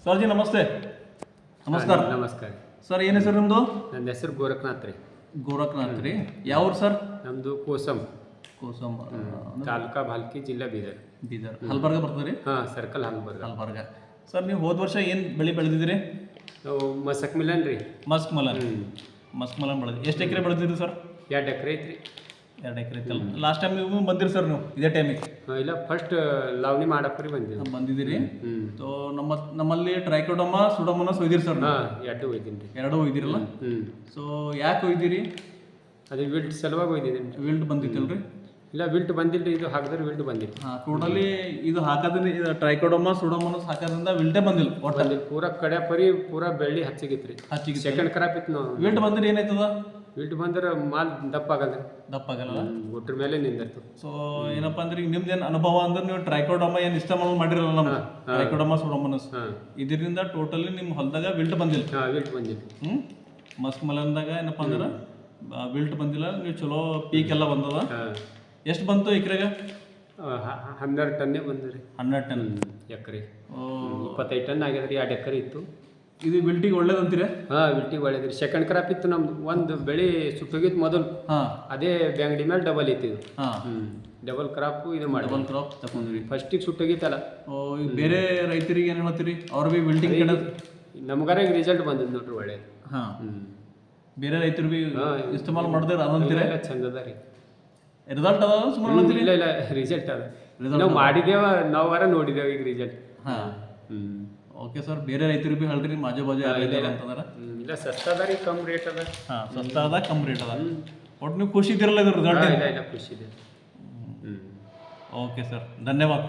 Sir G ನಮಸ್ತೆ. ನಮಸ್ಕಾರ. ನಮಸ್ಕಾರ ಸರ್ ಏನು ಹೆಸರು ನಿಮ್ಮದು? ನನ್ನ ಹೆಸರು ಗೋರಖನಾಥ್ ರೀ. ಗೋರಖನಾಥ್ ರೀ. ಯಾವ ಊರು ಸರ್? ನಮ್ಮದು ಕೋಸಂ, ಕೋಸಂ ತಾಲೂಕಾ ಭಾಲ್ಕಿ, ಜಿಲ್ಲಾ ಬೀದರ್. ಬೀದರ್ ಹಲ್ಬರ್ಗ ಬರ್ತದೆ ರೀ? ಹಾಂ, ಸರ್ಕಲ್ ಹಲ್ಬರ್ಗ. ಹಲ್ಬರ್ಗ. ಸರ್ ನೀವು ಹೋದ ವರ್ಷ ಏನು ಬೆಳೆ ಬೆಳೆದಿದ್ದೀರಿ? ನಾವು ಮಸಕ್ ಮಿಲನ್ ರೀ. Musk melon. ಮಸ್ಕ್ ಮಲನ್ ಬೆಳೆದು ಎಷ್ಟು ಎಕರೆ ಬೆಳೆದಿರಿ ಸರ್? 2 ಎಕರೆ ಐತ್ರಿ. 2 ಎಕರೆ ಐತಲ್ಲ. ಲಾಸ್ಟ್ ಟೈಮ್ ನೀವು ಬಂದಿರಿ ಸರ್ ನೀವು ಇದೇ ಟೈಮಿಗೆ? ಇಲ್ಲ, ಫಸ್ಟ್ ಲಾವಣಿ ಮಾಡಪ್ರಿ ಬಂದಿದ್ದೀರಿ. ಸೊ ನಮ್ಮಲ್ಲಿ ಟ್ರೈಕೋಡೋಮಾ ಸುಡೋಮೋನಾಸ್ ಒಯ್ದಿರಿ ಸರ್? ಹಾಂ, 2 ಒಯ್ದೀನಿ ರೀ. 2 ಒಯ್ದಿರಲ್ಲ? ಸೊ ಯಾಕೆ ಒಯ್ದಿರಿ? ಅದು ವಿಲ್ಟ್ ಸಲುವಾಗಿ ಒಯ್ದಿದ್ದೀನಿ. ವಿಲ್ಟ್ ಬಂದಿತ್ತಲ್ಲ ರೀ? ಇಲ್ಲ, ವಿಲ್ಟ್ ಬಂದಿಲ್ಲ ರೀ. ಇದು ಹಾಕಿದ್ರೆ ವಿಲ್ಟ್ ಬಂದಿಲ್ಲ. ಹಾಂ, ಟೋಟಲಿ ಇದು ಹಾಕೋದ್ರಿಂದ ಇದು ಟ್ರೈಕೋಡೋಮಾ ಸುಡೋಮೋನಾಸ್ ಹಾಕೋದ್ರಿಂದ ವಿಲ್ಟೇ ಬಂದಿಲ್ಲ ಒಟ್ಟು. ಪೂರಾ ಕಡೆ ಪರಿ ಪೂರಾ ಬೆಳ್ಳಿ ಹಚ್ಚಿಗಿತ್ತು ರೀ. ಹಚ್ಚಿಗೆ ಸೆಕೆಂಡ್ ಕ್ರಾಪ್ ಇತ್ತು ನಾವು. ವಿಲ್ಟ್ ಬಂದ್ರೆ ಏನಾಯ್ತದ? ವಿಲ್ಟ್ ಬಂದ್ರೆ ಮಾಲ್ ದಪ್ಪ ಆಗಲ್ಲ. ದಪ್ಪ ಆಗಲ್ಲ. ಒಟ್ರ ಮೇಲೆ ನಿಂದಿರ್ತು. ಸೊ ಏನಪ್ಪಾ ಅಂದ್ರೆ ಈಗ ನಿಮ್ದು ಏನು ಅನುಭವ ಅಂದ್ರೆ ನೀವು ಟ್ರೈಕೋಡೋಮಾ ಏನು ಇಷ್ಟ ಮಾಡಿರಲ್ಲ ನಮ್ಮ ಟ್ರೈಕೋಡೋಮಾ ಸುಡೋಮೋನಾಸ್, ಇದರಿಂದ ಟೋಟಲಿ ನಿಮ್ಮ ಹೊಲದಾಗ ವಿಲ್ಟ್ ಬಂದಿಲ್ಲ. ವಿಲ್ಟ್ ಬಂದಿಲ್ಲ. ಮಸ್ಕ್ ಮಲನ್ದಾಗ ಏನಪ್ಪಾ ಅಂದ್ರೆ ವಿಲ್ಟ್ ಬಂದಿಲ್ಲ. ನೀವು ಚಲೋ ಪೀಕ್ ಎಲ್ಲ ಬಂದದ. ಎಷ್ಟು ಬಂತು ಎಕರೆಗೆ? 12 ಟನ್ನೇ ಬಂದ್ರಿ. 12 ಟನ್ ಎಕರೆ. 25 ಟನ್ ಆಗ್ಯದ್ರಿ. 2 ಎಕರೆ ಇತ್ತು. ಇದು ವಿಲ್ಟಿಗೆ ಒಳ್ಳೇದಂತೀರ? ಹಾಂ, ವಿಲ್ಟಿಗೆ ಒಳ್ಳೇದ್ರಿ. ಸೆಕೆಂಡ್ ಕ್ರಾಪ್ ಇತ್ತು ನಮ್ದು. ಒಂದು ಬೆಳೆ ಸುಟ್ಟೋಗಿತ್ತು ಮೊದಲು. ಅದೇ ಬ್ಯಾಂಗಡಿ ಮೇಲೆ ಡಬಲ್ ಇತ್ತು ಇದು. ಡಬಲ್ ಕ್ರಾಪ್ ಇದು ಮಾಡಿ ಡಬಲ್ ಕ್ರಾಪ್ ತಗೊಂಡ್ರಿ. ಫಸ್ಟಿಗೆ ಸುಟ್ಟೋಗಿತ್ತಲ್ಲ. ಈಗ ಬೇರೆ ರೈತರಿಗೆ ಏನು ಹೇಳ್ತೀರಿ? ಅವ್ರು ಭೀ ವಿಲ್ಟಿಂಗ್ ಕಡೆ ನಮ್ಗಾರ ಈಗ ರಿಸಲ್ಟ್ ಬಂದಿದ್ದು ನೋಡ್ರಿ, ಒಳ್ಳೇದು. ಬೇರೆ ರೈತರು ಭೀ ಇಸ್ತೆಮಾಲ್ ಮಾಡಿದ್ರೆ ಅದಂತೀರ ಚಂದ ಅದ ರೀ. ರಿಸಲ್ಟ್ ಅದ ಸುಮ್ಮನೆ? ಇಲ್ಲ, ರಿಸಲ್ಟ್ ಅದ. ನಾವು ಮಾಡಿದೇವ, ನಾವಾರ ನೋಡಿದೇವ ಈಗ ರಿಸಲ್ಟ್. Okay sir. ಬೇರೆ ರೈತರು ಭೀ ಹೇಳ್ರಿ ಮಾಜು ಬಾಜು ಅಂತಂದ್ರೆ? ಇಲ್ಲ, ಸಸ್ತಾ ಅದ ರೀ, ಕಮ್ ರೇಟ್ ಅದ. ಸಸ್ತಾ ಅದ, ಕಮ್ ರೇಟ್ ಅದ. ಒಟ್ಟು ನೀವು ಖುಷಿ ಇದ್ದಿರಲ್ಲ ಇದ್ರ ರಿಸಲ್ಟ್? ಇಲ್ಲ, ಖುಷಿ ಇದೆ. ಓಕೆ ಸರ್, ಧನ್ಯವಾದ.